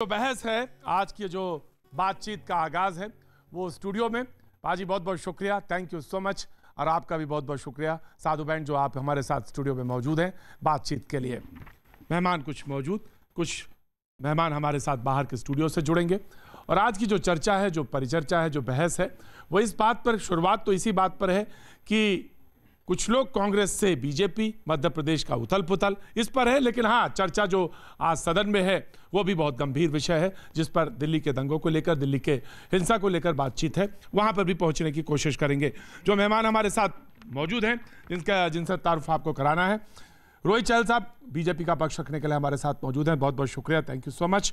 जो बहस है आज की, जो बातचीत का आगाज है वो स्टूडियो में। पाजी बहुत बहुत शुक्रिया, थैंक यू सो मच। और आपका भी बहुत बहुत शुक्रिया साधु बहन, जो आप हमारे साथ स्टूडियो में मौजूद हैं बातचीत के लिए। मेहमान कुछ मौजूद, कुछ मेहमान हमारे साथ बाहर के स्टूडियो से जुड़ेंगे। और आज की जो चर्चा है, जो परिचर्चा है, जो बहस है, वो इस बात पर, शुरुआत तो इसी बात पर है कि कुछ लोग कांग्रेस से बीजेपी, मध्य प्रदेश का उथल पुथल, इस पर है। लेकिन हाँ, चर्चा जो आज सदन में है वो भी बहुत गंभीर विषय है, जिस पर दिल्ली के दंगों को लेकर, दिल्ली के हिंसा को लेकर बातचीत है, वहां पर भी पहुंचने की कोशिश करेंगे। जो मेहमान हमारे साथ मौजूद हैं, जिनसे तारुफ आपको कराना है, रोहित चहल साहब बीजेपी का पक्ष रखने के लिए हमारे साथ मौजूद हैं, बहुत बहुत शुक्रिया, थैंक यू सो मच।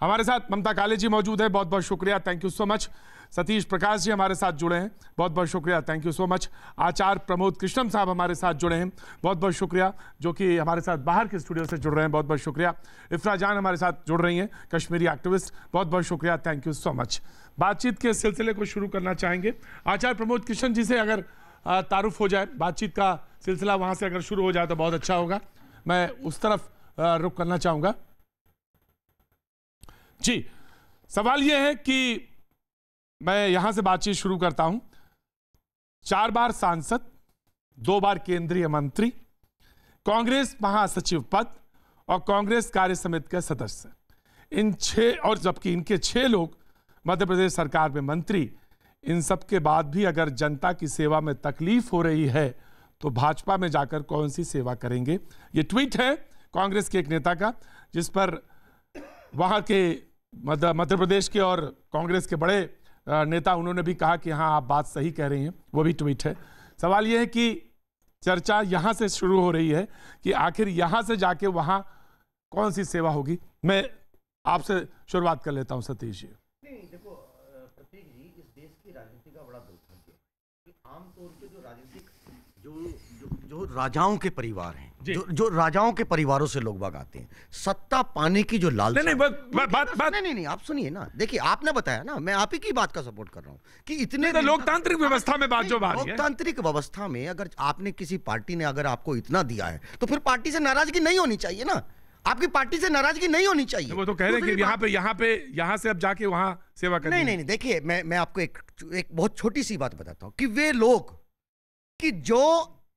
हमारे साथ ममता काले जी मौजूद है, बहुत बहुत शुक्रिया, thank you so much. Satish Prakash ji हमारे साथ जुड़े हैं, बहुत बहुत शुक्रिया, thank you so much. Acharya Pramod Krishnam Sahab हमारे साथ जुड़े हैं, बहुत बहुत शुक्रिया, जो कि हमारे साथ बाहर के स्टूडियो से जुड़ रहे हैं, बहुत बहुत शुक्रिया। इफ्रा जान हमारे साथ जुड़ रही हैं, कश्मीरी एक्टिविस्ट, बहुत बहुत शुक्रिया, थैंक यू सो मच। बातचीत के सिलसिले को शुरू करना चाहेंगे आचार्य प्रमोद कृष्ण जी से, अगर तारुफ हो जाए, बातचीत का सिलसिला वहां से अगर शुरू हो जाए तो बहुत अच्छा होगा। मैं उस तरफ रुख करना चाहूंगा जी। सवाल यह है कि मैं यहां से बातचीत शुरू करता हूं। 4 बार सांसद, 2 बार केंद्रीय मंत्री, कांग्रेस महासचिव पद और कांग्रेस कार्य समिति के सदस्य, इन 6, और जबकि इनके 6 लोग मध्य प्रदेश सरकार में मंत्री, इन सब के बाद भी अगर जनता की सेवा में तकलीफ हो रही है तो भाजपा में जाकर कौन सी सेवा करेंगे। ये ट्वीट है कांग्रेस के एक नेता का, जिस पर वहां के मध्य प्रदेश के और कांग्रेस के बड़े नेता, उन्होंने भी कहा कि हाँ, आप बात सही कह रही हैं, वो भी ट्वीट है। सवाल यह है कि चर्चा यहां से शुरू हो रही है कि आखिर यहां से जाके वहां कौन सी सेवा होगी। मैं आपसे शुरुआत कर लेता हूं सतीश जी। नहीं, देखो प्रतीक जी, इस देश की राजनीति का बड़ा दुर्भाग्य है कि आमतौर पे जो राजनीतिक जो राजाओं के परिवार हैं, जो राजाओं के परिवारों से लोग बाग आते हैं, सत्ता पाने की जो लालसा। नहीं, आप सुनिए ना, देखिए आपने बताया ना, मैं आप ही की बात का सपोर्ट कर रहा हूं कि इतने लोकतांत्रिक व्यवस्था में बात, जो बात है लोकतांत्रिक व्यवस्था में अगर आपने किसी पार्टी ने अगर आपको इतना दिया है तो फिर पार्टी से नाराजगी नहीं होनी चाहिए ना, आपकी पार्टी से नाराजगी नहीं होनी चाहिए। वो तो कह रहे हैं कि यहाँ से अब जाके वहां सेवा करनी। नहीं, देखिए मैं आपको एक बहुत छोटी सी बात बताता हूं कि वे लोग कि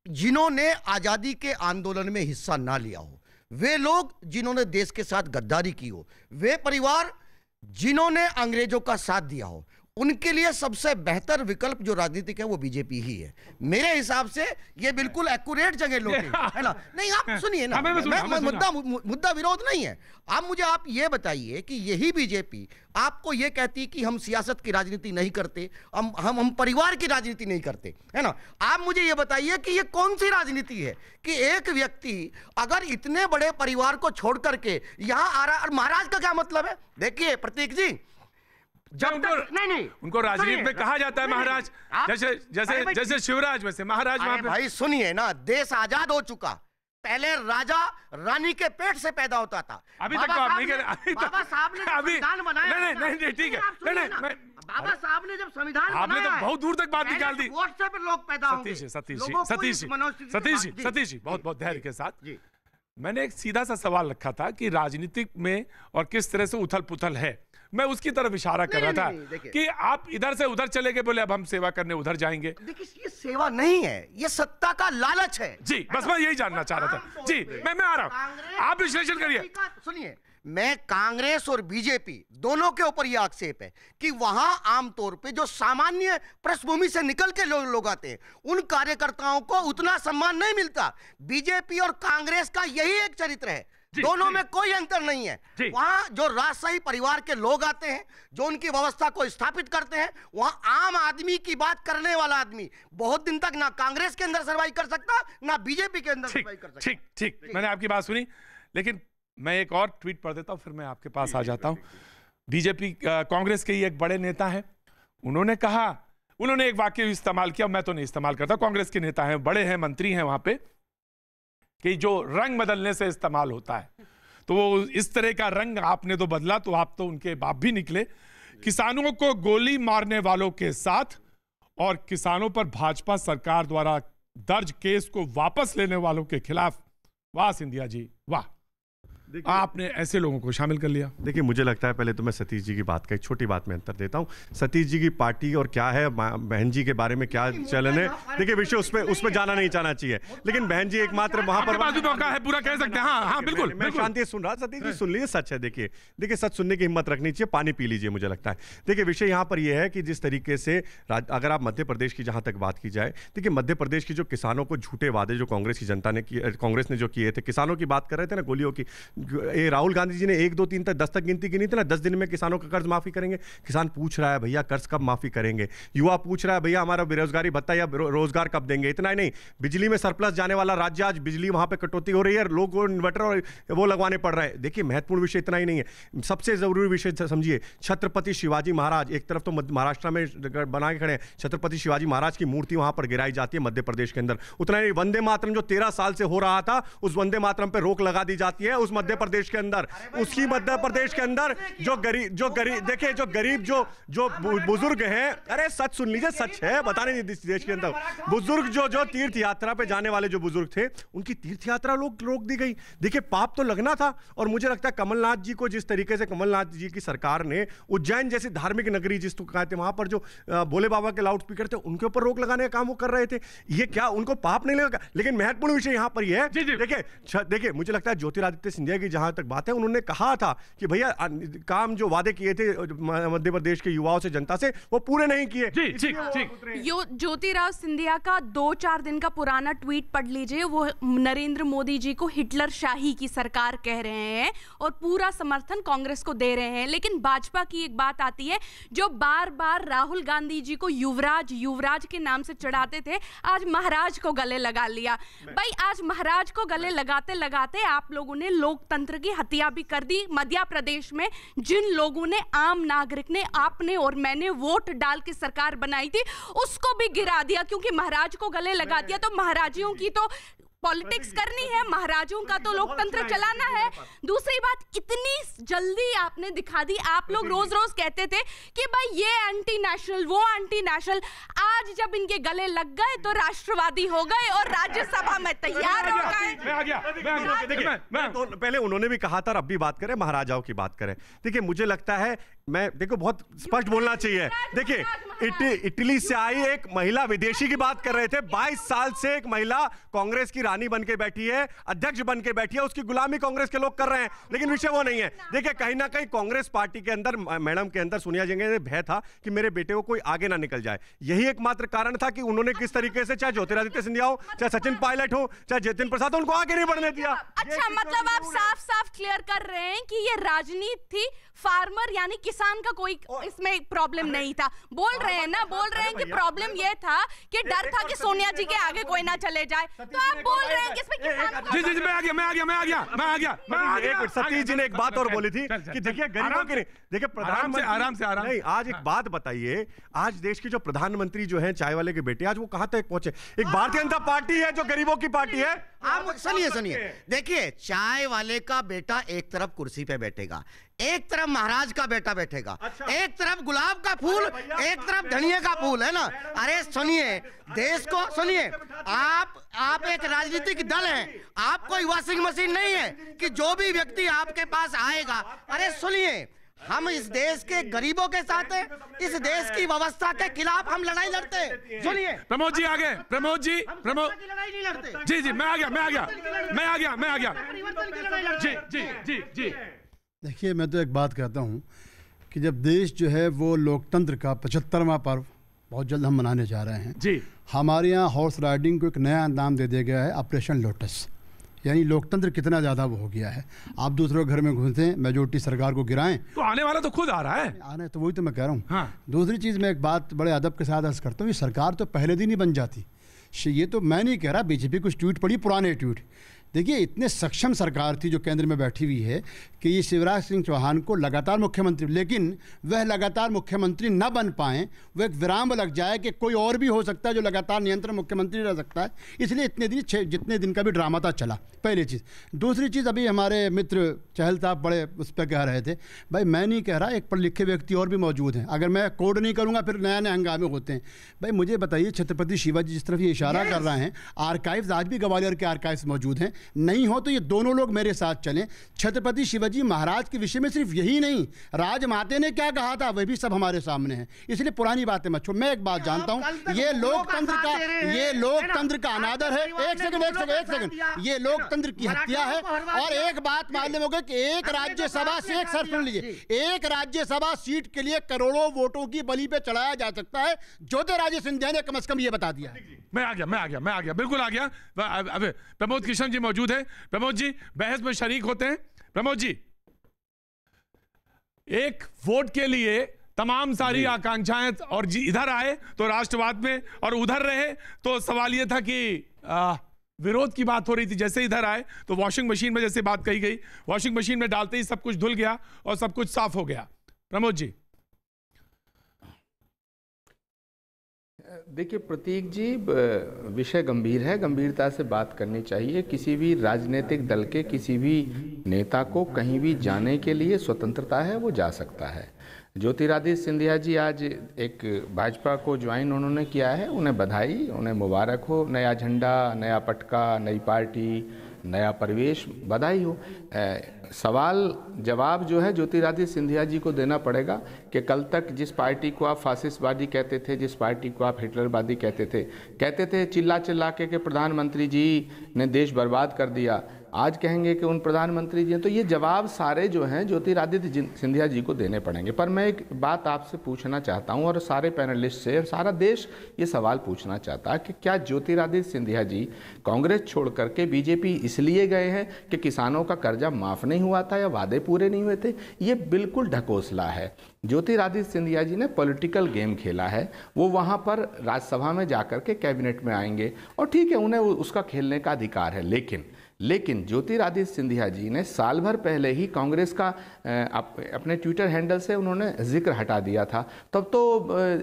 जिन्होंने आजादी के आंदोलन में हिस्सा ना लिया हो, वे लोग जिन्होंने देश के साथ गद्दारी की हो, वे परिवार जिन्होंने अंग्रेजों का साथ दिया हो, उनके लिए सबसे बेहतर विकल्प जो राजनीतिक है वो बीजेपी ही है। मेरे हिसाब से ये बिल्कुल एक्यूरेट जगह लोग है ना। नहीं, आप सुनिए ना, मुद्दा विरोध नहीं है। आप ये बताइए कि यही बीजेपी आपको ये कहती कि हम सियासत की राजनीति नहीं करते, हम परिवार की राजनीति नहीं करते, है ना। आप मुझे ये बताइए कि ये कौन सी राजनीति है कि एक व्यक्ति अगर इतने बड़े परिवार को छोड़ करके यहां आ रहा है। और महाराज का क्या मतलब है? देखिए प्रतीक जी, जब उनको राजनीति में कहा जाता है महाराज, जैसे शिवराज, वैसे महाराज। भाई सुनिए ना, देश आजाद हो चुका, पहले राजा रानी के पेट से पैदा होता था। अभी तक तो आप नहीं कह रहे। बाबा साहब ने संविधान बनाया। नहीं, ठीक है। बाबा साहब ने जब संविधान बनाया, आपने तो बहुत दूर तक बात निकाल दी। व्हाट्सएप पे लोग पैदा होंगे। सतीश जी, बहुत बहुत धैर्य के साथ। मैंने एक सीधा सा सवाल रखा था कि राजनीतिक में और किस तरह से उथल पुथल है, मैं उसकी तरफ इशारा कर रहा था कि आप इधर से उधर चले गए, बोले अब हम सेवा करने उधर जाएंगे। देखिए, ये सेवा नहीं है, ये सत्ता का लालच है जी। बस मैं यही जानना चाह रहा था जी। मैं आ रहा हूं, आप विश्लेषण करिए। सुनिए, मैं कांग्रेस और बीजेपी दोनों के ऊपर यह आक्षेप है कि वहां आमतौर पे जो सामान्य पृष्ठभूमि से निकल के लोग आते हैं, उन कार्यकर्ताओं को उतना सम्मान नहीं मिलता। बीजेपी और कांग्रेस का यही एक चरित्र है, दोनों में कोई अंतर नहीं है। वहां जो राजशाही परिवार के लोग आते हैं, जो उनकी व्यवस्था को स्थापित करते हैं, वहां आम आदमी की बात करने वाला आदमी बहुत दिन तक ना कांग्रेस के अंदर सर्वाइव कर सकता, ना बीजेपी के अंदर सर्वाइव कर सकता। ठीक, मैंने आपकी बात सुनी, लेकिन मैं एक और ट्वीट पढ़ देता हूं, फिर मैं आपके पास आ जाता हूं। बीजेपी, कांग्रेस के ही एक बड़े नेता हैं, उन्होंने एक वाक्य इस्तेमाल किया, मैं तो नहीं इस्तेमाल करता, कांग्रेस के नेता हैं, बड़े हैं, मंत्री हैं वहां पे, कि जो रंग बदलने से इस्तेमाल होता है, तो वो इस तरह का रंग आपने तो बदला, तो आप तो उनके बाप भी निकले। किसानों को गोली मारने वालों के साथ और किसानों पर भाजपा सरकार द्वारा दर्ज केस को वापस लेने वालों के खिलाफ, वाह सिंधिया जी वाह। आपने ऐसे लोगों को शामिल कर लिया? देखिए, मुझे लगता है पहले तो मैं सतीश जी की बात का एक छोटी बात में अंतर देता हूं। सतीश जी की पार्टी और क्या है, बहन जी के बारे में क्या चलन है, देखिए विषय उस पर जाना नहीं चाहना चाहिए, लेकिन बहन जी एकमात्र वहां पर मौका है, पूरा कह सकते हैं। हाँ, बिल्कुल, मैं शांति से सुन रहा। सतीश जी सुन लीजिए, सच है। देखिए सच सुनने की हिम्मत रखनी चाहिए, पानी पी लीजिए। मुझे लगता है देखिए विषय यहाँ पर यह है कि जिस तरीके से अगर आप मध्य प्रदेश की जहां तक बात की जाए, देखिए मध्य प्रदेश की जो किसानों को झूठे वादे जो कांग्रेस की जनता ने कांग्रेस ने जो किए थे, किसानों की बात कर रहे थे ना, गोलियों की, राहुल गांधी जी ने 1 2 3 तक 10 तक गिनती की नहीं थी ना, 10 दिन में किसानों का कर्ज माफी करेंगे। किसान पूछ रहा है भैया कर्ज कब माफी करेंगे, युवा पूछ रहा है भैया हमारा बेरोजगारी भत्ता या रोजगार कब देंगे। इतना ही नहीं, बिजली में सरप्लस जाने वाला राज्य, आज बिजली वहां पे कटौती हो रही है, लोगों को इन्वर्टर और वो लगवाने पड़ रहा है। देखिए महत्वपूर्ण विषय इतना ही नहीं है, सबसे जरूरी विषय समझिए, छत्रपति शिवाजी महाराज, एक तरफ तो महाराष्ट्र में बना के खड़े हैं, छत्रपति शिवाजी महाराज की मूर्ति वहां पर गिराई जाती है मध्य प्रदेश के अंदर। उतना ही वंदे मातरम जो 13 साल से हो रहा था, उस वंदे मातरम पे रोक लगा दी जाती है उस मध्य प्रदेश के अंदर। उसकी मध्य प्रदेश के अंदर जो गरीब देखिए, जो गरीब जो बुजुर्ग हैं, अरे सच सुन लीजिए, सच है, बताने नहीं देश के अंदर बुजुर्ग जो तीर्थ यात्रा पे जाने वाले जो बुजुर्ग थे, उनकी तीर्थ यात्रा रोक दी गई। देखिए पाप तो लगना था। और मुझे लगता है कमलनाथ जी को, जिस तरीके से कमलनाथ जी की सरकार ने उज्जैन जैसी धार्मिक नगरी जिसको कहते हैं, वहां पर जो भोले बाबा के लाउड स्पीकर थे, उनके ऊपर रोक लगाने का काम वो कर रहे थे। ये क्या उनको पाप नहीं लगा? लेकिन महत्वपूर्ण विषय यहां पर यह है, देखिए मुझे लगता है ज्योतिरादित्य सिंधिया की जहां तक बात है, उन्होंने कहा था कि भैया काम जो वादे किए थे मध्य प्रदेश के युवाओं से, जनता से, वो पूरे नहीं किए। ज्योतिराव सिंधिया का 2-4 दिन का पुराना ट्वीट पढ़ लीजिए। वो नरेंद्र मोदी जी को हिटलर शाही की सरकार कह रहे हैं और पूरा समर्थन कांग्रेस को दे रहे हैं। लेकिन भाजपा की एक बात आती है, जो बार बार राहुल गांधी जी को युवराज के नाम से चढ़ाते थे, आज महाराज को गले लगा लिया। भाई आज महाराज को गले लगाते लगाते आप लोगों ने लोकतंत्र की हत्या भी कर दी। मध्य प्रदेश में जिन लोगों ने, आम नागरिक ने, आपने और मैंने वोट डाल के सरकार बनाई थी, उसको भी गिरा दिया, क्योंकि महाराज को गले लगा दिया। तो महाराजियों की तो पॉलिटिक्स करनी है, महाराजों का तो लोकतंत्र चलाना है। दूसरी बात, इतनी जल्दी आपने दिखा दी। आप लोग रोज रोज कहते थे कि भाई ये एंटी नेशनल, वो एंटी नेशनल। आज जब इनके गले लग गए तो राष्ट्रवादी हो गए और राज्यसभा में तैयार हो गए। पहले उन्होंने भी कहा था, अब भी बात करें, महाराजाओं की बात करें। देखिए मुझे लगता है, देखो बहुत स्पष्ट बोलना चाहिए। देखिए इटली से आई एक महिला विदेशी की बात कर रहे थे, 22 साल से एक महिला कांग्रेस की रानी बन के बैठी है, अध्यक्ष बन के बैठी है, उसकी गुलामी कांग्रेस के लोग कर रहे हैं। लेकिन विषय वो नहीं है। देखिए कहीं ना कहीं कांग्रेस पार्टी के अंदर, मैडम के अंदर, सोनिया जी के भय था कि मेरे बेटे को कोई आगे ना निकल जाए। यही एकमात्र कारण था कि उन्होंने किस तरीके से, चाहे ज्योतिरादित्य सिंधिया हो, चाहे सचिन पायलट हो, चाहे जतिन प्रसाद, उनको आगे नहीं बढ़ने दिया। अच्छा, मतलब आप साफ साफ क्लियर कर रहे हैं कि ये राजनीति थी, फार्मर यानी किसान का कोई इसमें प्रॉब्लम नहीं था। बोल रहे हैं ना, बोल रहे हैं कि प्रॉब्लम ये था कि डर था कि सोनिया जी के आगे कोई ना चले जाए। तो आप बोल रहे हैं कि इसमें किसान, जी मैं आ गया। सतीश जी ने एक बात और बोली थी कि देखिए गरीबों के, देखिए प्रधानमंत्री, आराम से नहीं, आज एक बात बताइए, आज देश के जो प्रधानमंत्री जो हैं, चाय वाले के बेटे, आज वो कहां तक पहुंचे? एक भारतीय जनता पार्टी है जो गरीबों की पार्टी है। आप सुनिए, देखिए चाय वाले का बेटा एक तरफ कुर्सी पे बैठेगा, एक तरफ महाराज का बेटा बैठेगा, एक तरफ गुलाब का फूल, एक तरफ धनिया का फूल, है ना। अरे सुनिए, देश को सुनिए, आप एक राजनीतिक दल हैं, आप कोई वॉशिंग मशीन नहीं है कि जो भी व्यक्ति आपके पास आएगा। अरे सुनिए, हम इस देश के गरीबों के साथ हैं, इस देश की व्यवस्था के खिलाफ हम लड़ाई लड़ते हैं। सुनिए, प्रमोद जी आ गए, प्रमोद जी लड़ाई नहीं लड़ते। जी मैं आ गया। जी देखिए, मैं तो एक बात कहता हूँ कि जब देश जो है वो लोकतंत्र का 75वां पर्व बहुत जल्द हम मनाने जा रहे हैं जी, हमारे यहाँ हॉर्स राइडिंग को एक नया नाम दे दिया गया है, ऑपरेशन लोटस। यानी लोकतंत्र कितना ज़्यादा वो हो गया है। आप दूसरों के घर में घुसें, मेजोरिटी सरकार को गिराएं, तो आने वाला तो खुद आ रहा है। आने तो वही तो मैं कह रहा हूँ। हाँ। दूसरी चीज़, मैं एक बात बड़े अदब के साथ अर्ज करता हूँ, ये सरकार तो पहले दिन ही बन जाती। ये तो मैं नहीं कह रहा, बीजेपी कुछ ट्वीट पड़ी, पुराने ट्वीट। देखिए, इतने सक्षम सरकार थी जो केंद्र में बैठी हुई है कि ये शिवराज सिंह चौहान को लगातार मुख्यमंत्री, लेकिन वह लगातार मुख्यमंत्री न बन पाएँ, वह एक विराम लग जाए कि कोई और भी हो सकता है जो लगातार नियंत्रण मुख्यमंत्री रह सकता है। इसलिए इतने दिन, जितने दिन का भी ड्रामा था चला, पहली चीज़। दूसरी चीज़, अभी हमारे मित्र चहल साहब बड़े उस पर कह रहे थे, भाई मैं नहीं कह रहा, एक पढ़ लिखे व्यक्ति और भी मौजूद हैं। अगर मैं कोड नहीं करूँगा फिर नया नया हंगामे होते हैं। भाई मुझे बताइए, छत्रपति शिवाजी जिस तरफ ये इशारा कर रहे हैं, आर्काइव्स आज भी ग्वालियर के आर्काइव्स मौजूद हैं, नहीं हो तो ये दोनों लोग मेरे साथ चलें। छत्रपति शिवाजी महाराज के विषय में सिर्फ यही नहीं, राजमाते ने क्या कहा था वह भी सब हमारे सामने है। इसलिए पुरानी बातें मत छोड़। मैं एक बात जानता हूं, ये लोकतंत्र का अनादर है। एक सेकंड, ये लोकतंत्र की हत्या है। और एक बात मालूम होगा कि एक राज्यसभा से, एक सर सुन लीजिए, एक राज्यसभा सीट के लिए करोड़ों वोटों की बलि पे चढ़ाया जा सकता है। ज्योतिरादित्य सिंधिया ने कम से कम ये बता दिया है। मैं आ गया, बिल्कुल आ गया। अब प्रमोद किशन जी मौजूद हैं। प्रमोद जी बहस में शरीक होते हैं। प्रमोद जी, एक वोट के लिए तमाम सारी आकांक्षाएं, और इधर आए तो राष्ट्रवाद में, और उधर रहे तो सवाल यह था कि विरोध की बात हो रही थी। जैसे इधर आए तो वॉशिंग मशीन में जैसे बात कही गई, वॉशिंग मशीन में डालते ही सब कुछ धुल गया और सब कुछ साफ हो गया। प्रमोद जी। देखिए प्रतीक जी, विषय गंभीर है, गंभीरता से बात करनी चाहिए। किसी भी राजनीतिक दल के किसी भी नेता को कहीं भी जाने के लिए स्वतंत्रता है, वो जा सकता है। ज्योतिरादित्य सिंधिया जी आज एक भाजपा को ज्वाइन उन्होंने किया है, उन्हें बधाई, उन्हें मुबारक हो। नया झंडा, नया पटका, नई पार्टी, नया परिवेश, बधाई हो। सवाल जवाब जो है ज्योतिरादित्य सिंधिया जी को देना पड़ेगा कि कल तक जिस पार्टी को आप फासिस्टवादी कहते थे, जिस पार्टी को आप हिटलरवादी कहते थे चिल्ला चिल्ला के प्रधानमंत्री जी ने देश बर्बाद कर दिया, आज कहेंगे कि उन प्रधानमंत्री जी हैं। तो ये जवाब सारे जो हैं ज्योतिरादित्य सिंधिया जी को देने पड़ेंगे। पर मैं एक बात आपसे पूछना चाहता हूं, और सारे पैनलिस्ट से, और सारा देश ये सवाल पूछना चाहता है कि क्या ज्योतिरादित्य सिंधिया जी कांग्रेस छोड़ करके बीजेपी इसलिए गए हैं कि किसानों का कर्जा माफ नहीं हुआ था या वादे पूरे नहीं हुए थे? ये बिल्कुल ढकोसला है। ज्योतिरादित्य सिंधिया जी ने पॉलिटिकल गेम खेला है। वो वहाँ पर राज्यसभा में जाकर के कैबिनेट में आएंगे, और ठीक है, उन्हें उसका खेलने का अधिकार है। लेकिन ज्योतिरादित्य सिंधिया जी ने साल भर पहले ही कांग्रेस का अपने ट्विटर हैंडल से उन्होंने जिक्र हटा दिया था। तब तो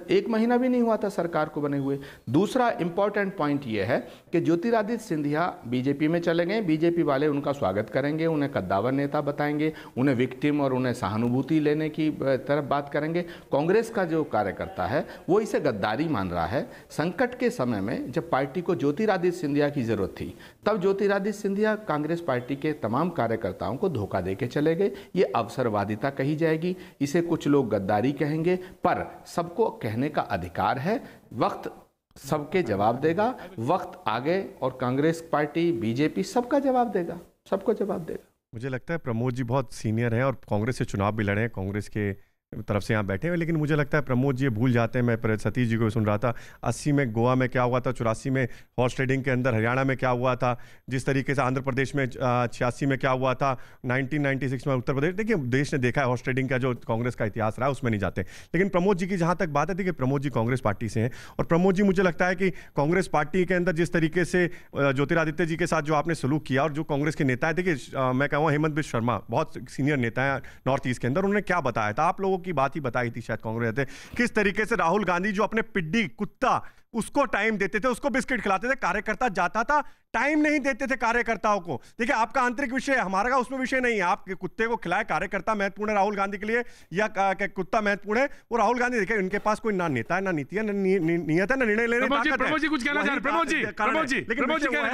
1 महीना भी नहीं हुआ था सरकार को बने हुए। दूसरा इंपॉर्टेंट पॉइंट ये है कि ज्योतिरादित्य सिंधिया बीजेपी में चले गए। बीजेपी वाले उनका स्वागत करेंगे, उन्हें कद्दावर नेता बताएंगे, उन्हें विक्टिम और उन्हें सहानुभूति लेने की तरफ बात करेंगे। कांग्रेस का जो कार्यकर्ता है वो इसे गद्दारी मान रहा है। संकट के समय में जब पार्टी को ज्योतिरादित्य सिंधिया की जरूरत थी, तब ज्योतिरादित्य सिंधिया कांग्रेस पार्टी के तमाम कार्यकर्ताओं को धोखा देके चले गए। ये अवसरवादिता कही जाएगी, इसे कुछ लोग गद्दारी कहेंगे, पर सबको कहने का अधिकार है। वक्त सबके जवाब देगा, वक्त आगे, और कांग्रेस पार्टी, बीजेपी सबका जवाब देगा, सबको जवाब देगा। मुझे लगता है प्रमोद जी बहुत सीनियर हैं और कांग्रेस से चुनाव भी लड़े हैं, कांग्रेस के तरफ से यहाँ बैठे हैं। लेकिन मुझे लगता है प्रमोद जी भूल जाते हैं। मैं सतीश जी को सुन रहा था, 80 में गोवा में क्या हुआ था, 84 में हॉर्स ट्रेडिंग के अंदर हरियाणा में क्या हुआ था, जिस तरीके से आंध्र प्रदेश में 86 में क्या हुआ था, 1996 में उत्तर प्रदेश। देखिए देश ने देखा है हॉर्स ट्रेडिंग का जो कांग्रेस का इतिहास रहा है, उसमें नहीं जाते। लेकिन प्रमोद जी की जहाँ तक बात है, देखिए प्रमोद जी कांग्रेस पार्टी से हैं, और प्रमोद जी मुझे लगता है कि कांग्रेस पार्टी के अंदर जिस तरीके से ज्योतिरादित्य जी के साथ जो आपने सलूक किया, और जो कांग्रेस के नेता है, देखिए मैं कहूँ हेमंत बिश्व शर्मा बहुत सीनियर नेता है नॉर्थ ईस्ट के अंदर, उन्होंने क्या बताया था, आप लोगों की बात ही बताई थी शायद कांग्रेस थे, किस तरीके से राहुल गांधी जो अपने पिड्डी कुत्ता उसको टाइम देते थे, उसको बिस्किट खिलाते थे, कार्यकर्ता जाता था टाइम नहीं देते थे कार्यकर्ताओं को। देखिए आपका आंतरिक विषय, हमारा का उसमें विषय नहीं है। आप कुत्ते को खिलाए, कार्यकर्ता महत्वपूर्ण है राहुल गांधी के लिए या कुत्ता महत्वपूर्ण है, वो राहुल गांधी। देखिए उनके पास कोई ना नेता है, ना नीति है, ना नियत है, ना निर्णय लेने की ताकत है। प्रमोद जी कुछ कहना चाह रहे हैं? प्रमोद जी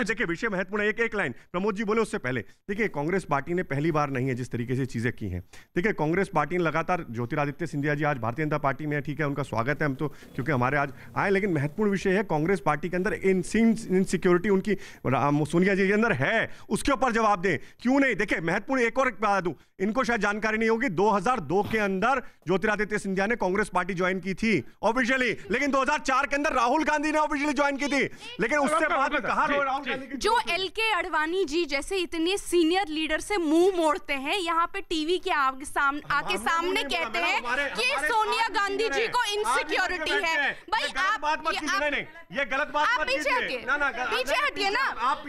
देखिए विषय महत्वपूर्ण है। एक लाइन प्रमोद जी बोले उससे पहले, देखिए कांग्रेस पार्टी ने पहली बार नहीं है जिस तरीके से चीजें की हैं। देखिए कांग्रेस पार्टी ने लगातार, ज्योतिरादित्य सिंधिया जी आज भारतीय जनता पार्टी में है, ठीक है, उनका स्वागत है, हम तो क्योंकि हमारे आज आए। लेकिन महत्वपूर्ण विषय है कांग्रेस पार्टी के अंदर इनसिक्योरिटी उनकी सोनिया जी के अंदर है, उसके ऊपर जवाब दें, क्यों नहीं। देखिए महत्वपूर्ण एक और बता दूं, इनको शायद जानकारी नहीं होगी, 2002 के अंदर ज्योतिरादित्य सिंधिया ने कांग्रेस पार्टी ज्वाइन की थी ऑफिशियली, लेकिन 2004 के अंदर राहुल गांधी ने ऑफिशियली ज्वाइन की थी। लेकिन उससे बाद में कहा राहुल गांधी जो LK अडवाणी जी जैसे इतने सीनियर लीडर से मुंह मोड़ते हैं, यहाँ पे टीवी के आके सामने कहते हैं कि सोनिया गांधी जी को इनसिक्योरिटी है। भाई ये गलत बात आप पीछे हटिए ना। आप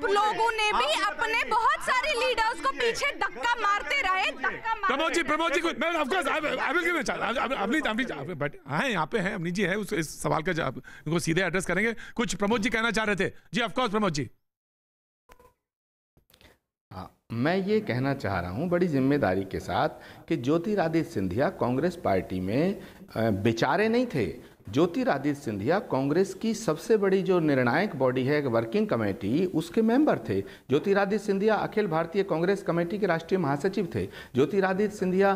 लोगों ने भी अपने बहुत सारे लीडर्स को पीछे धक्का मारते रहे। प्रमोद जी मैं of course I will give a chance. Avani but हाँ यहाँ पे है, अवनी जी है, उस इस सवाल का जवाब उनको सीधे एड्रेस करेंगे। कुछ प्रमोद जी कहना चाह रहे थे? जी ऑफ कोर्स प्रमोद जी। मैं ये कहना चाह रहा हूँ बड़ी जिम्मेदारी के साथ कि ज्योतिरादित्य सिंधिया कांग्रेस पार्टी में बेचारे नहीं थे, ज्योतिरादित्य सिंधिया कांग्रेस की सबसे बड़ी जो निर्णायक बॉडी है, वर्किंग कमेटी, उसके मेंबर थे। ज्योतिरादित्य सिंधिया अखिल भारतीय कांग्रेस कमेटी के राष्ट्रीय महासचिव थे। ज्योतिरादित्य सिंधिया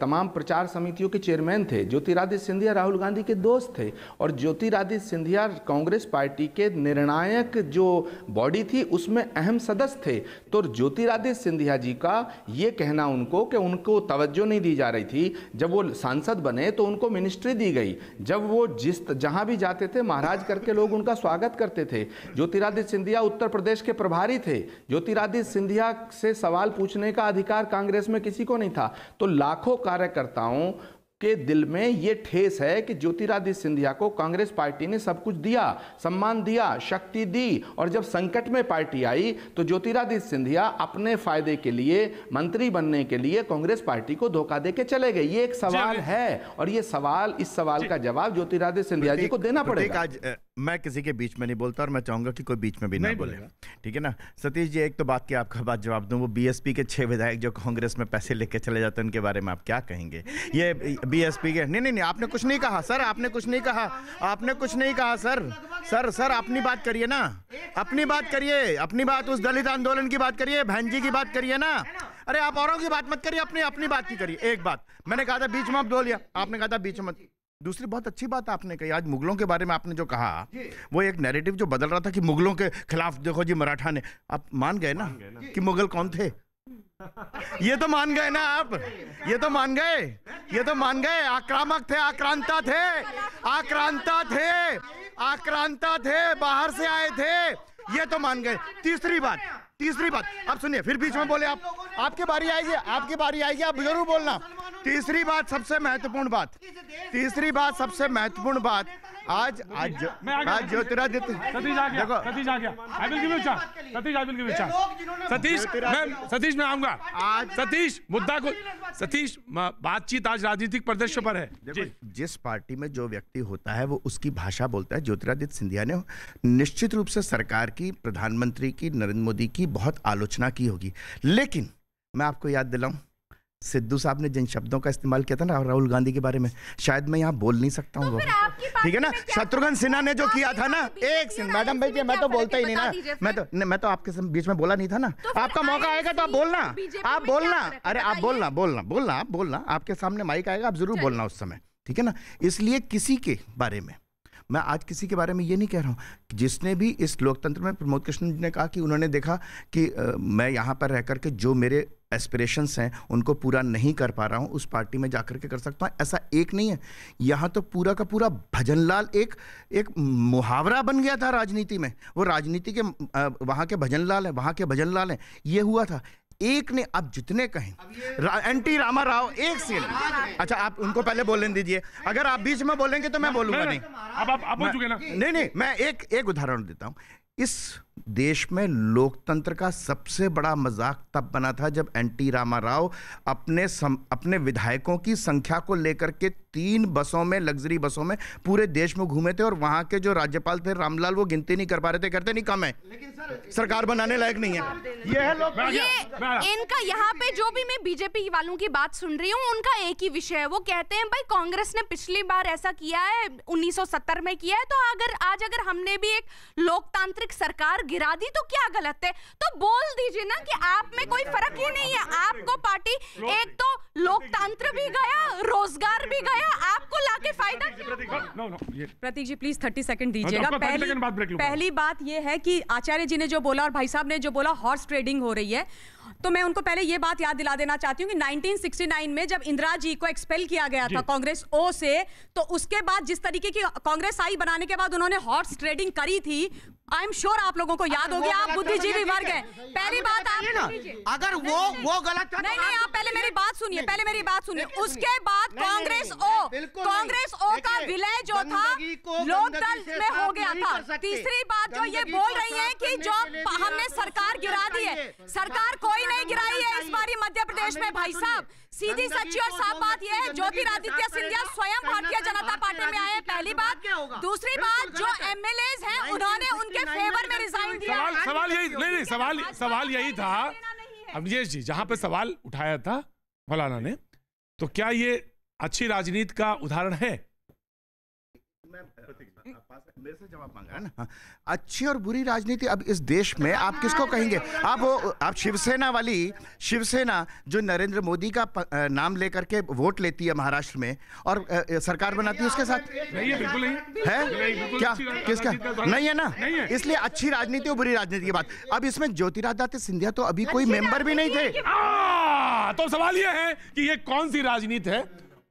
तमाम प्रचार समितियों के चेयरमैन थे। ज्योतिरादित्य सिंधिया राहुल गांधी के दोस्त थे और ज्योतिरादित्य सिंधिया कांग्रेस पार्टी के निर्णायक जो बॉडी थी उसमें अहम सदस्य थे। तो ज्योतिरादित्य सिंधिया जी का ये कहना उनको तवज्जो नहीं दी जा रही थी। जब वो सांसद बने तो उनको मिनिस्ट्री दी गई। जब वो जहां भी जाते थे महाराज करके लोग उनका स्वागत करते थे। ज्योतिरादित्य सिंधिया उत्तर प्रदेश के प्रभारी थे। ज्योतिरादित्य सिंधिया से सवाल पूछने का अधिकार कांग्रेस में किसी को नहीं था। तो लाखों कार्यकर्ताओं के दिल में ये ठेस है कि ज्योतिरादित्य सिंधिया को कांग्रेस पार्टी ने सब कुछ दिया, सम्मान दिया, शक्ति दी, और जब संकट में पार्टी आई तो ज्योतिरादित्य सिंधिया अपने फायदे के लिए, मंत्री बनने के लिए कांग्रेस पार्टी को धोखा देके चले गए। ये एक सवाल है और ये सवाल, इस सवाल का जवाब ज्योतिरादित्य सिंधिया जी को देना पड़ेगा। आज मैं किसी के बीच में नहीं बोलता और मैं चाहूंगा कि कोई बीच में भी ना बोले, ठीक है ना। सतीश जी, एक तो बात की आपका बात जवाब दूं, वो बीएसपी के 6 विधायक जो कांग्रेस में पैसे लेके चले जाते हैं उनके बारे में आप क्या कहेंगे? ये बीएसपी के नहीं, आपने कुछ नहीं कहा सर, आपने कुछ नहीं कहा, आपने कुछ नहीं कहा सर अपनी बात करिए ना, अपनी बात करिए, अपनी बात उस दलित आंदोलन की बात करिए, बहन जी की बात करिए ना। अरे आप औरों की बात मत करिए, अपनी बात की करिए। एक बात मैंने कहा था बीच में आप बोल लिया, आपने कहा था बीच में मत। दूसरी बहुत अच्छी बात आपने कही, आज मुगलों के बारे में आपने जो कहा, वो एक नैरेटिव जो बदल रहा था कि मुगलों के खिलाफ देखो जी मराठा ने, आप मान गए ना कि मुगल कौन थे? ये तो मान गए ना आप, ये तो मान गए, आक्रामक थे, आक्रांता थे, बाहर से आए थे, ये तो मान गए। तीसरी बात अब सुनिए, फिर बीच में बोले आप, आपकी बारी आएगी, आप जरूर बोलना। तीसरी बात सबसे महत्वपूर्ण बात, आज ज्योतिरादित्य सतीश मैं आऊंगा आज। सतीश मुद्दा को, सतीश बातचीत आज राजनीतिक परिदृश्य पर है। जिस पार्टी में जो व्यक्ति होता है वो उसकी भाषा बोलता है। ज्योतिरादित्य सिंधिया ने निश्चित रूप से सरकार की, प्रधानमंत्री की, नरेंद्र मोदी की बहुत आलोचना की होगी, लेकिन मैं आपको याद दिलाऊं, सिद्धू साहब ने जिन शब्दों का इस्तेमाल किया था ना राहुल गांधी के बारे में, शायद मैं यहाँ बोल नहीं सकता हूँ, ठीक है ना। शत्रुघ्न सिन्हा ने जो किया था ना, एक सेकंड मैडम भाई, मैं तो बोलता ही नहीं ना, मैं तो आपके बीच में बोला नहीं था ना। आपका मौका आएगा तो आप बोलना, अरे आप बोलना, आपके सामने माइक आएगा, आप जरूर बोलना उस समय, ठीक है ना। इसलिए किसी के बारे में, मैं आज किसी के बारे में ये नहीं कह रहा हूँ, जिसने भी इस लोकतंत्र में, प्रमोद कृष्ण जी ने कहा कि उन्होंने देखा कि मैं यहाँ पर रहकर के जो मेरे एस्पिरेशंस हैं उनको पूरा नहीं कर पा रहा हूँ, उस पार्टी में जाकर के कर सकता हूँ। ऐसा एक नहीं है, यहाँ तो पूरा का पूरा भजनलाल एक मुहावरा बन गया था राजनीति में। वो राजनीति के वहाँ के भजनलाल हैं, ये हुआ था। एक ने, आप जितने कहें एनटी रामा राव, एक सेकंड, अच्छा आप उनको पहले बोलने दीजिए, अगर आप बीच में बोलेंगे तो मैं बोलूंगा नहीं। अब आप बोल चुके ना। नहीं, मैं एक उदाहरण देता हूं। इस देश में लोकतंत्र का सबसे बड़ा मजाक तब बना था जब एनटी रामा राव अपने विधायकों की संख्या को लेकर के 3 बसों में, लग्जरी बसों में पूरे देश में घूमे थे, और वहां के जो राज्यपाल थे रामलाल, वो गिनती नहीं कर पा रहे थे, कहते नहीं कम है, सरकार बनाने लायक नहीं है। ये है लोग, इनका यहाँ पे जो भी मैं बीजेपी वालों की बात सुन रही हूँ, उनका एक ही विषय है, वो कहते हैं भाई कांग्रेस ने पिछली बार ऐसा किया है, 1970 में किया है, तो अगर हमने भी एक लोकतांत्रिक सरकार गिरा दी तो क्या गलत है? तो बोल दीजिए ना कि आप में कोई फर्क ही नहीं है, आपको पार्टी, एक तो लोकतंत्र भी गया, रोजगार भी गया, आपको लाके फायदा। प्रतीक जी प्लीज 30 सेकंड दीजिएगा। पहली बात यह है कि आचार्य जी ने जो बोला और भाई साहब ने जो बोला, हॉर्स ट्रेडिंग हो रही है, तो मैं उनको पहले ये बात याद दिला देना चाहती हूँ कि 1969 में जब इंदिरा जी को एक्सपेल किया गया था कांग्रेस ओ से, तो उसके बाद जिस तरीके की कांग्रेस आई बनाने के बाद उन्होंने हॉर्स ट्रेडिंग करी थी, आई एम श्योर आप लोगों को याद होगी, आप बुद्धिजीवी वर्ग हैं। पहली बात आप, अगर वो गलत, नहीं, आप पहले मेरी बात सुनिए, उसके बाद कांग्रेस ओ का विलय जो था लोकदल में हो गया था। तीसरी बात जो ये बोल रही है कि जो हमने सरकार गिरा दी है, सरकार कोई नहीं गिराई है इस बारी मध्य प्रदेश में भाई साहब। सीधी सच्ची और साफ बात यह है, ज्योतिरादित्य सिंधिया स्वयं भारतीय जनता पार्टी में आए, पहली बात। दूसरी बात, जो एमएलएज हैं उन्होंने उनके फेवर में रिजाइन दिया। सवाल यही था अभिजीत जी, जहां पे सवाल उठाया था मौलाना ने, तो क्या ये अच्छी राजनीति का उदाहरण है? मेरे से जवाब मांगा है ना। हाँ। अच्छी और बुरी राजनीति अब इस देश में आप किसको कहेंगे? आप शिवसेना जो नरेंद्र मोदी का नाम लेकर के वोट लेती है महाराष्ट्र में और सरकार बनाती है उसके साथ नहीं है, बिल्कुल नहीं है। क्या किसका नहीं है ना? इसलिए अच्छी राजनीति और बुरी राजनीति की बात। अब इसमें ज्योतिरादित्य सिंधिया तो अभी कोई मेंबर भी नहीं थे। तो सवाल यह है कि ये कौन सी राजनीति है,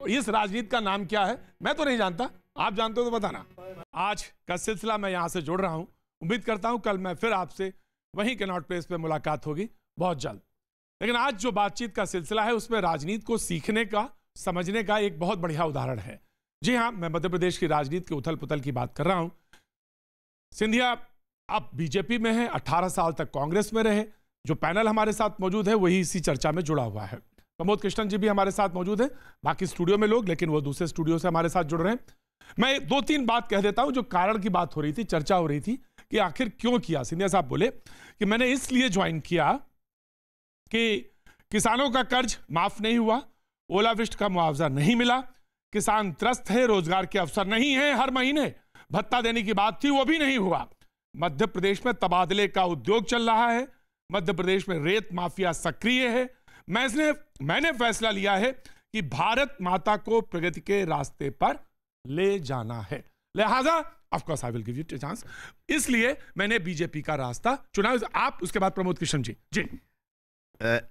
इस राजनीति का नाम क्या है? मैं तो नहीं जानता, आप जानते हो तो बताना। आज का सिलसिला मैं यहां से जोड़ रहा हूं। उम्मीद करता हूं कल मैं फिर आपसे वहीं कैनॉट प्लेस पे मुलाकात होगी बहुत जल्द। लेकिन आज जो बातचीत का सिलसिला है उसमें राजनीति को सीखने का, समझने का एक बहुत बढ़िया उदाहरण है। जी हां, मैं मध्य प्रदेश की राजनीति के उथल पुथल की बात कर रहा हूं। सिंधिया अब बीजेपी में है, 18 साल तक कांग्रेस में रहे। जो पैनल हमारे साथ मौजूद है वही इसी चर्चा में जुड़ा हुआ है। प्रमोद कृष्णन जी भी हमारे साथ मौजूद हैं, बाकी स्टूडियो में लोग, लेकिन वो दूसरे स्टूडियो से हमारे साथ जुड़ रहे हैं। मैं 2-3 बात कह देता हूं। जो कारण की बात हो रही थी, चर्चा हो रही थी कि आखिर क्यों किया। सिंधिया साहब बोले कि मैंने इसलिए ज्वाइन किया कि किसानों का कर्ज माफ नहीं हुआ, ओलावृष्टि का मुआवजा नहीं मिला, किसान त्रस्त है, रोजगार के अवसर नहीं है, हर महीने भत्ता देने की बात थी वो भी नहीं हुआ। मध्य प्रदेश में तबादले का उद्योग चल रहा है, मध्य प्रदेश में रेत माफिया सक्रिय है। मैंने फैसला लिया है कि भारत माता को प्रगति के रास्ते पर ले जाना है, लिहाजा of course I will give you a chance, इसलिए मैंने बीजेपी का रास्ता चुना। आप उसके बाद प्रमोद कृष्ण जी।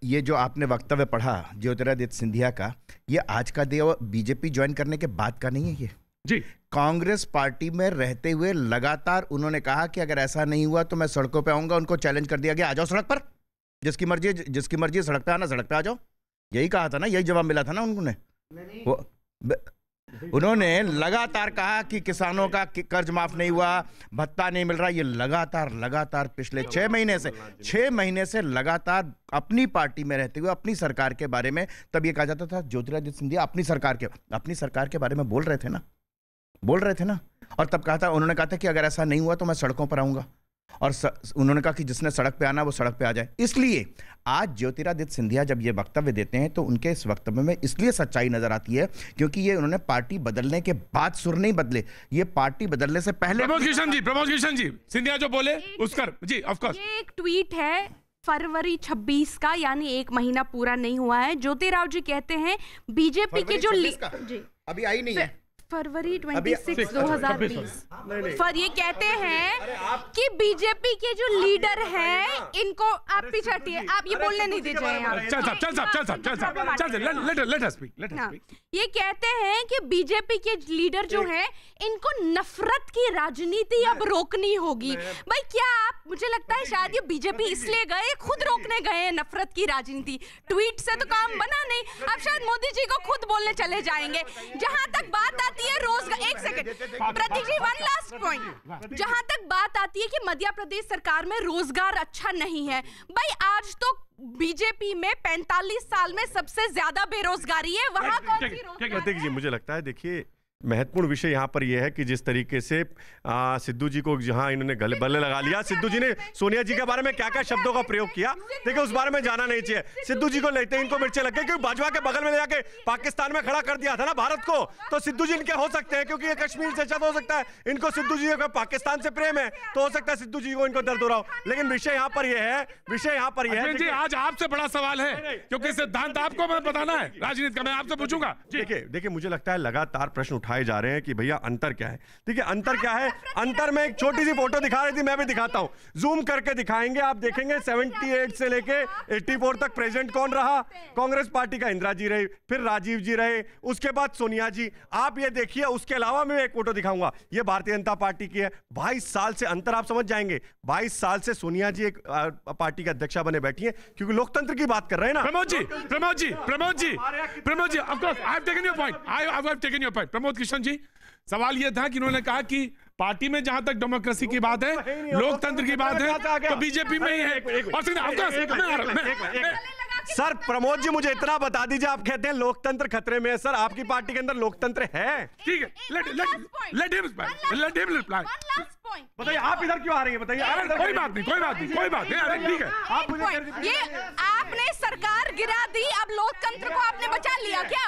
ये जो आपने वक्तव्य पढ़ा ज्योतिरादित्य सिंधिया का, ये आज का देव बीजेपी ज्वाइन करने के बाद का नहीं है। ये जी कांग्रेस पार्टी में रहते हुए लगातार उन्होंने कहा कि अगर ऐसा नहीं हुआ तो मैं सड़कों पे आऊंगा। उनको चैलेंज कर दिया गया, आ जाओ सड़क पर, जिसकी मर्जी सड़क पे आना, सड़क पे आ जाओ। यही कहा था ना, यही जवाब मिला था ना उन्होंने। उन्होंने लगातार कहा कि किसानों का कर्ज माफ नहीं हुआ, भत्ता नहीं मिल रहा। ये लगातार पिछले 6 महीने से लगातार अपनी पार्टी में रहते हुए अपनी सरकार के बारे में, तब ये कहा जाता था ज्योतिरादित्य सिंधिया अपनी सरकार के बारे में बोल रहे थे ना। और तब कहा था, उन्होंने कहा था कि अगर ऐसा नहीं हुआ तो मैं सड़कों पर आऊंगा। और उन्होंने कहा कि जिसने सड़क पे आना वो सड़क पे आ जाए। इसलिए आज ज्योतिरादित्य सिंधिया जब ये वक्तव्य देते हैं तो उनके इस वक्तव्य में इसलिए सच्चाई नजर आती है क्योंकि ये उन्होंने पार्टी बदलने के बाद सुर नहीं बदले, ये पार्टी बदलने से पहले। प्रमोद कृष्ण जी सिंधिया जो बोले उसका जी ऑफ कोर्स ये एक ट्वीट है फरवरी 26 का, यानी 1 महीना पूरा नहीं हुआ है। ज्योतिराव जी कहते हैं बीजेपी के जो जी अभी आई नहीं है, फरवरी 26 2020 पर ये कहते हैं कि बीजेपी के जो लीडर हैं इनको आप पीछे हटिए, आप ये बोलने नहीं दे रहे हैं। ये कहते हैं कि बीजेपी के लीडर जो हैं इनको नफरत की राजनीति अब रोकनी होगी। भाई क्या आप, मुझे लगता है शायद ये बीजेपी इसलिए गए, खुद रोकने गए नफरत की राजनीति। ट्वीट से तो काम बना नहीं, अब शायद मोदी जी को खुद बोलने चले जाएंगे। जहां तक बात आती है रोजगार, एक सेकंड प्रतीक जी, वन लास्ट पॉइंट, जहां तक बात आती है कि मध्य प्रदेश सरकार में रोजगार अच्छा नहीं है, भाई आज तो बीजेपी में 45 साल में सबसे ज्यादा बेरोजगारी है, वहां कौन सी रोजगार है? जी मुझे लगता है, देखिए महत्वपूर्ण विषय यहाँ पर यह है कि जिस तरीके से सिद्धू जी को जहाँ इन्होंने गले लगा लिया, सिद्धू जी ने सोनिया जी के बारे में क्या क्या शब्दों का प्रयोग किया, देखिए उस बारे में जाना नहीं चाहिए। सिद्धू जी को लेते इनको मिर्चे लग गई क्योंकि भाजपा के बगल में जाके पाकिस्तान में खड़ा कर दिया था ना भारत को, तो सिद्धू जी इनके हो सकते हैं क्योंकि ये कश्मीर से शब्द हो सकता है, इनको सिद्धू जी को पाकिस्तान से प्रेम है तो हो सकता है सिद्धू जी को इनको दर्द हो रहा हो। लेकिन विषय यहाँ पर यह है, आज आपसे बड़ा सवाल है क्योंकि सिद्धांत आपको मैं बताना है राजनीति का, मैं आपसे पूछूंगा। देखिए मुझे लगता है लगातार प्रश्न उठाए जा रहे हैं कि भैया अंतर क्या है। देखिए अंतर क्या है, अंतर में एक छोटी सी फोटो दिखा रही थी, मैं भी दिखाता हूं, जूम करके दिखाएंगे, आप देखेंगे 78 से लेके 84 तक प्रेसिडेंट कौन रहा, कांग्रेस पार्टी का इंदिरा जी रही, फिर राजीव जी रहे, उसके बाद सोनिया जी, आप ये देखिए। उसके अलावा मैं एक फोटो दिखाऊंगा, ये भारतीय जनता पार्टी की है। 22 साल से अंतर आप समझ जाएंगे, 22 साल से सोनिया जी एक पार्टी की अध्यक्षा बने बैठी है क्योंकि लोकतंत्र की बात कर रहे हैं ना। Pramod ji of course I have taken your point, I have taken your point. Pramod Krishna ji सवाल यह था कि इन्होंने कहा कि पार्टी में जहां तक डेमोक्रेसी की बात है, लोकतंत्र की बात है, तो बीजेपी में ही है। और सर प्रमोद जी मुझे इतना बता दीजिए, आप कहते हैं लोकतंत्र खतरे में है, सर आपकी पार्टी के अंदर लोकतंत्र है? ठीक है, लेट हिम रिप्लाई। बताइए आप इधर क्यों आ रही हैं, बताइए। कोई बात नहीं, ठीक है। आप ये आपने सरकार गिरा दी, अब लोकतंत्र को आपने बचा लिया क्या?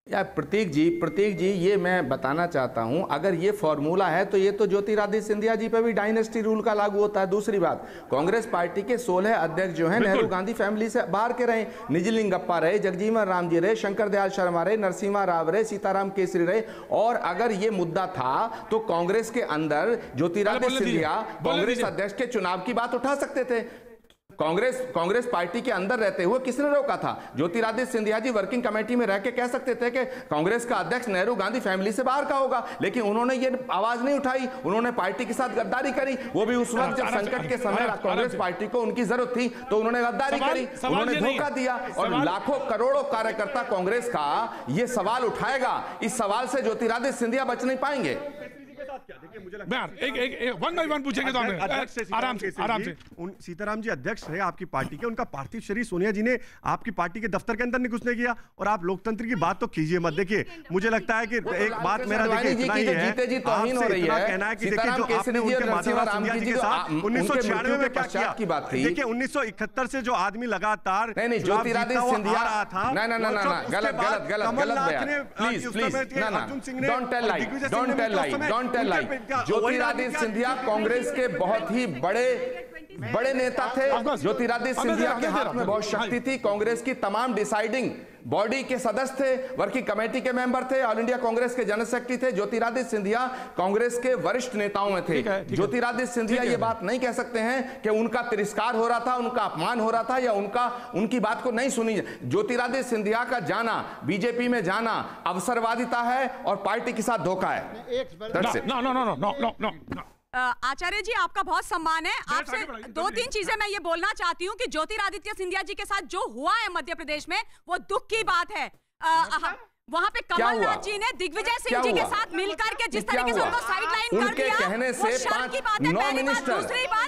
या प्रतीक जी, ये मैं बताना चाहता हूं, अगर ये फॉर्मूला है तो ये तो ज्योतिरादित्य सिंधिया जी पे भी डायनेस्टी रूल का लागू होता है। दूसरी बात, कांग्रेस पार्टी के 16 अध्यक्ष जो हैं नेहरू गांधी फैमिली से बाहर के रहे, निजलिंगप्पा रहे, जगजीवन राम जी रहे, शंकर दयाल शर्मा रहे, नरसिम्हा राव रहे, सीताराम केसरी रहे। और अगर ये मुद्दा था तो कांग्रेस के अंदर ज्योतिरादित्य सिंधिया कांग्रेस अध्यक्ष के चुनाव की बात उठा सकते थे। कांग्रेस पार्टी के अंदर रहते हुए किसने रोका था? ज्योतिरादित्य सिंधिया जी वर्किंग कमेटी में रह के कह सकते थे कि कांग्रेस का अध्यक्ष नेहरू गांधी फैमिली से बाहर का होगा, लेकिन उन्होंने ये आवाज नहीं उठाई। उन्होंने पार्टी के साथ गद्दारी करी, वो भी उस वक्त जब संकट के समय कांग्रेस पार्टी को उनकी जरूरत थी तो उन्होंने गद्दारी करी, उन्होंने धोखा दिया। और लाखों करोड़ों कार्यकर्ता कांग्रेस का ये सवाल उठाएगा, इस सवाल से ज्योतिरादित्य सिंधिया बच नहीं पाएंगे। एक वन बाय वन पूछेंगे तो आराम से सीताराम जी अध्यक्ष रहे आपकी पार्टी के, उनका पार्थिव शरीर सोनिया जी ने आपकी पार्टी के दफ्तर के अंदर नहीं घुसने किया, और आप लोकतंत्र की बात तो कीजिए मत। देखिए मुझे लगता है कि एक बात मेरा देखिए इतना ही है, आपसे इतना कहना है कि देखिए जो आपने उनके माधवराव सिंधिया जी के साथ 1996 में क्या किया की बात थी। देखिए 1971 से जो आदमी लगातार ज्योतिरादित्य सिंधिया रहा था, ज्योतिरादित्य सिंधिया कांग्रेस के बहुत ही बड़े नेता थे। ज्योतिरादित्य सिंधिया के हाथ में बहुत शक्ति थी, कांग्रेस की तमाम डिसाइडिंग बॉडी के सदस्य थे, वर्किंग कमेटी के मेंबर थे, ऑल इंडिया कांग्रेस के जनरल सेक्रेटरी थे। ज्योतिरादित्य सिंधिया कांग्रेस के वरिष्ठ नेताओं में थे। ज्योतिरादित्य सिंधिया ये बात नहीं कह सकते हैं कि उनका तिरस्कार हो रहा था, उनका अपमान हो रहा था या उनकी बात को नहीं सुनी। ज्योतिरादित्य सिंधिया का जाना, बीजेपी में जाना अवसरवादिता है और पार्टी के साथ धोखा है। आचार्य जी, आपका बहुत सम्मान है। आपसे 2-3 चीजें मैं ये बोलना चाहती हूँ कि ज्योतिरादित्य सिंधिया जी के साथ जो हुआ है मध्य प्रदेश में वो दुख की बात है। वहां पे कमलनाथ जी ने दिग्विजय सिंह जी के साथ मिलकर के जिस तरीके से उनको साइडलाइन कर दिया, कहने से 9 मिनिस्टर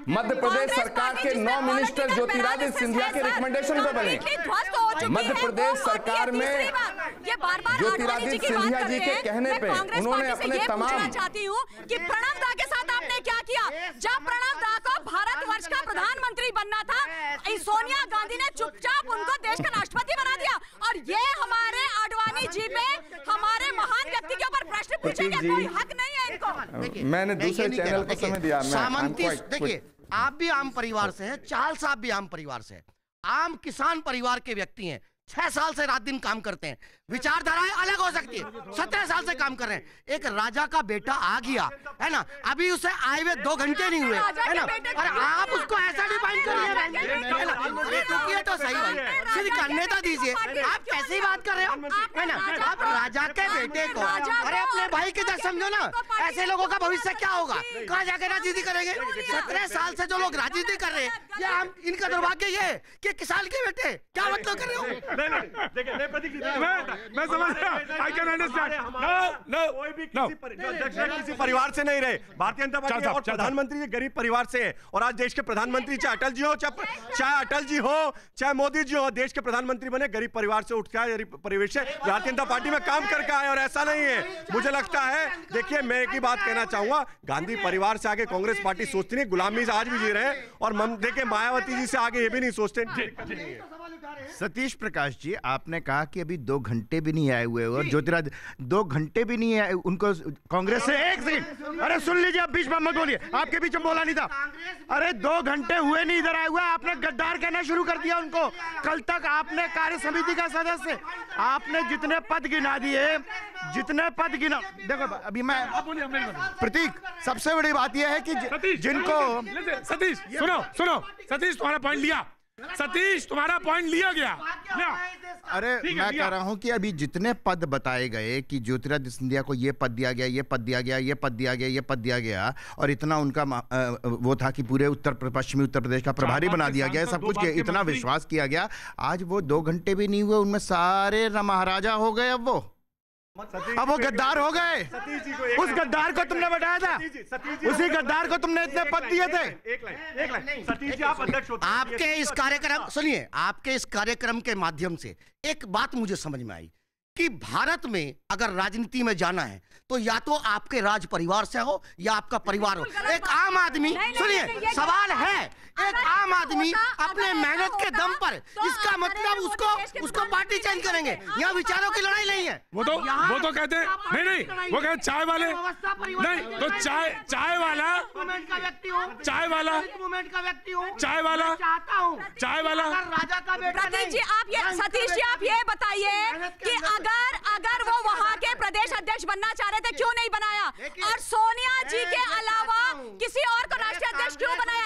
मध्य प्रदेश सरकार के 9 मिनिस्टर ज्योतिरादित्य सिंधिया के रिकमेंडेशन पे बने। मध्य प्रदेश सरकार में ये बार-बार ज्योतिरादित्य सिंधिया जी के कहने पे उन्होंने अपने तमाम चाहती हूँ कि प्रणब दा के साथ आपने क्या किया? जब प्रणब दा को भारतवर्ष का प्रधानमंत्री बनना था, सोनिया गांधी ने चुपचाप उनको देश का राष्ट्रपति बना दिया। और ये हमारे आडवाणी जी पे हमारे महान व्यक्ति के ऊपर प्रश्न पूछेंगे, कोई हक नहीं है इनको। मैंने दूसरे चैनल को समय दिया। सामंती, देखिए आप भी आम परिवार से हैं, चाहल साहब भी आम परिवार से हैं, आम किसान परिवार के व्यक्ति हैं, 6 साल से रात दिन काम करते हैं, विचारधाराएं अलग हो सकती है, 17 साल से काम कर रहे हैं। एक राजा का बेटा आ गया है ना, अभी उसे आए हुए 2 घंटे नहीं हुए है ना, और आप उसको ऐसा डिफाइन करिए तो सही भाई, सिर्फ करने तो दीजिए। आप कैसी बात कर रहे हो है ना? आप राजा के बेटे को, अरे अपने भाई की तरह समझो ना। ऐसे लोगों का भविष्य क्या होगा? कहाँ जाके राजनीति करेंगे? 17 साल से जो लोग राजनीति कर रहे हैं, या हम इनका दुर्भाग्य ये कि किसान के बेटे क्या मतलब कर रहे हो? मैं समझ रहा हूं, I can understand. कोई भी किसी परिवार से नहीं रहे। भारतीय जनता पार्टी और प्रधानमंत्री जी गरीब परिवार से है, और आज देश के प्रधानमंत्री चाहे अटल जी हो, चाहे मोदी जी हो, देश के प्रधानमंत्री बने गरीब परिवार से उठ के आए, परिवेश से भारतीय जनता पार्टी में काम करके आए। और ऐसा नहीं है, मुझे लगता है, देखिए मैं एक ही बात कहना चाहूंगा, गांधी परिवार से आगे कांग्रेस पार्टी सोचती नहीं, गुलामी से आज भी जी रहे हैं, और देखिए मायावती जी से आगे ये भी नहीं सोचते। सतीश प्रकाश जी, आपने कहा कि अभी 2 घंटे भी नहीं आए हुए, और ज्योतिरादित्य 2 घंटे भी नहीं आए उनको कांग्रेस से। एक सेकंड, अरे सुन लीजिए, आप बीच में मत बोलिए, आपके बीच में बोला नहीं था। अरे 2 घंटे हुए नहीं इधर आए हुए, आपने गद्दार कहना शुरू कर दिया उनको। कल तक आपने कार्य समिति का सदस्य, आपने जितने पद गिना दिए, देखो अभी मैं प्रतीक, सबसे बड़ी बात यह है कि जिनको सतीश सुनो, सतीश तुम्हारा पॉइंट लिया, सतीश तुम्हारा पॉइंट लिया गया। अरे मैं कह रहा हूं कि अभी जितने पद बताए गए कि ज्योतिरादित्य सिंधिया को ये पद दिया गया, ये पद दिया गया, ये पद दिया गया, ये पद दिया गया, और इतना उनका वो था कि पूरे पश्चिमी उत्तर प्रदेश का प्रभारी बना दिया गया, सब कुछ इतना विश्वास किया गया। आज वो 2 घंटे भी नहीं हुए, उनमें सारे महाराजा हो गए। अब वो गद्दार हो गए। उस गद्दार को तुमने बैठाया था, उसी गद्दार को तुमने इतने पद दिए थे। एक लाइन सतीश जी, आप अध्यक्ष होते हैं। आपके इस कार्यक्रम, सुनिए, आपके इस कार्यक्रम के माध्यम से एक बात मुझे समझ में आई कि भारत में अगर राजनीति में जाना है तो या तो आपके राज परिवार से हो या आपका परिवार हो। एक आम आदमी, सुनिए, सवाल है, एक आम आदमी अपने मेहनत के दम पर, इसका मतलब उसको पार्टी चेंज करेंगे। यहाँ विचारों की लड़ाई नहीं है। वो तो कहते हैं नहीं, वो कहते चाय वाले नहीं, तो चाय वाला चाय वाला राजा का बेटा। प्रतीक जी, सतीश जी, आप ये बताइए कि अगर वो वहाँ के प्रदेश अध्यक्ष बनना चाह रहे थे, क्यों नहीं बनाया? और सोनिया जी के अलावा किसी और को राष्ट्रीय अध्यक्ष क्यों बनाया?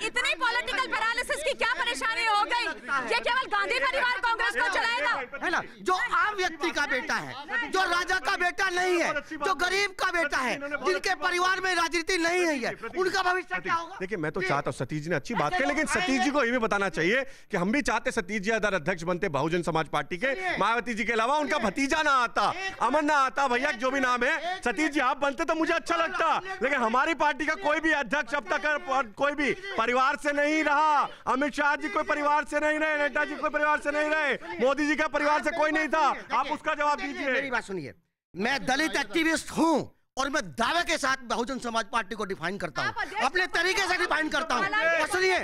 इतनी पॉलिटिकल पैरालिसिस की क्या परेशानी हो गई? ये केवल गांधी परिवार कांग्रेस को चलाएगा, है ना? जो आम व्यक्ति का बेटा है, जो राजा का बेटा नहीं है, जो गरीब का बेटा है, जिनके परिवार में राजनीति नहीं है, उनका भविष्य क्या होगा? देखिए, मैं तो चाहता हूँ, सतीश जी ने अच्छी बात की, लेकिन सतीश जी को ये भी बताना चाहिए कि हम भी चाहते सतीश जी अगर अध्यक्ष बनते बहुजन समाज पार्टी के, मायावती जी के अलावा उनका भतीजा ना आता, अमन ना आता, भैया जो भी नाम है, सतीश जी आप बनते तो मुझे अच्छा लगता। लेकिन हमारी पार्टी का कोई भी अध्यक्ष अब तक कोई भी परिवार से नहीं रहा। अमित शाह जी कोई परिवार से नहीं रहे, नड्डा जी कोई परिवार से नहीं रहे, मोदी जी का परिवार से कोई नहीं था। आप उसका जवाब दीजिए। मेरी बात सुनिए, मैं दलित एक्टिविस्ट हूं और मैं दावे के साथ बहुजन समाज पार्टी को डिफाइन करता हूं, अपने तरीके से डिफाइन करता हूं। सुनिए,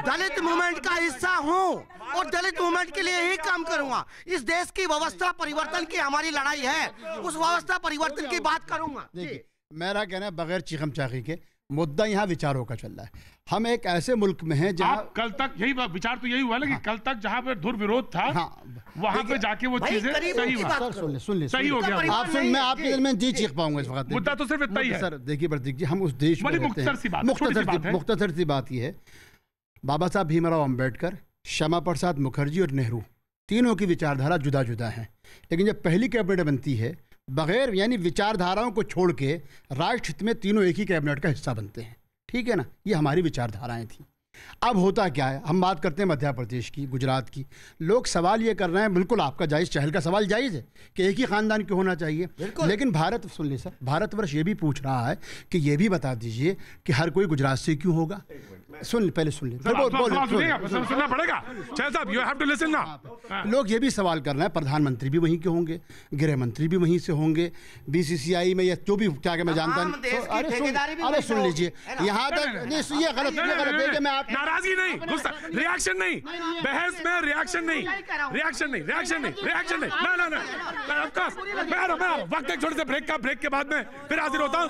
दलित मूवमेंट का हिस्सा हूं और दलित मूवमेंट के लिए ही काम करूंगा। इस देश की व्यवस्था परिवर्तन की हमारी लड़ाई है, उस व्यवस्था परिवर्तन की बात करूंगा। देखिए, मेरा कहना है बगैर चीखम चाखी के मुद्दा यहाँ विचारों का चल रहा है। हम एक ऐसे मुल्क में हैं जहाँ कल तक यही विचार तो यही हुआ ना कि कल तक जहाँ पे दुर्विरोध था, वहाँ पे जाके वो चीजें सही हुआ। सुन ले सही हो गया। आप सुन, मैं आपके दिल में जी चीख पाऊंगा इस वक्त। मुद्दा तो सिर्फ इतना ही है सर। देखिए प्रतीक जी, हम उस देश में मुख्तसर सी बात ये है, बाबा साहब भीमराव अम्बेडकर, श्यामा प्रसाद मुखर्जी और नेहरू, तीनों की विचारधारा जुदा जुदा है। लेकिन जब पहली कैबिनेट बनती है, बगैर यानी विचारधाराओं को छोड़ के राष्ट्र हित में तीनों एक ही कैबिनेट का हिस्सा बनते हैं। ठीक है ना? ये हमारी विचारधाराएं थी। अब होता क्या है, हम बात करते हैं मध्य प्रदेश की, गुजरात की, लोग सवाल ये कर रहे हैं, बिल्कुल आपका जायज़, चहल का सवाल जायज़ है कि एक ही खानदान क्यों होना चाहिए। लेकिन भारत, सुन ली सर, भारतवर्ष ये भी पूछ रहा है कि ये भी बता दीजिए कि हर कोई गुजरात से क्यों होगा। पहले सुन ले, सुनना पड़ेगा साहब, यू हैव टू लिसन ना। लोग ये भी सवाल कर रहे हैं, प्रधानमंत्री भी वहीं के होंगे, गृह मंत्री भी वहीं से होंगे, बीसीसीआई में या जो भी क्या मैं जानता हूँ। अरे सुन लीजिए, यहाँ तक ये गलत है। मैं नाराजगी नहीं, गुस्सा, रिएक्शन नहीं, बहस में रिएक्शन नहीं, ना, ऑफ कोर्स मैं आ रहा हूं। वक्त एक छोटे से ब्रेक के बाद में फिर हाजिर होता हूं।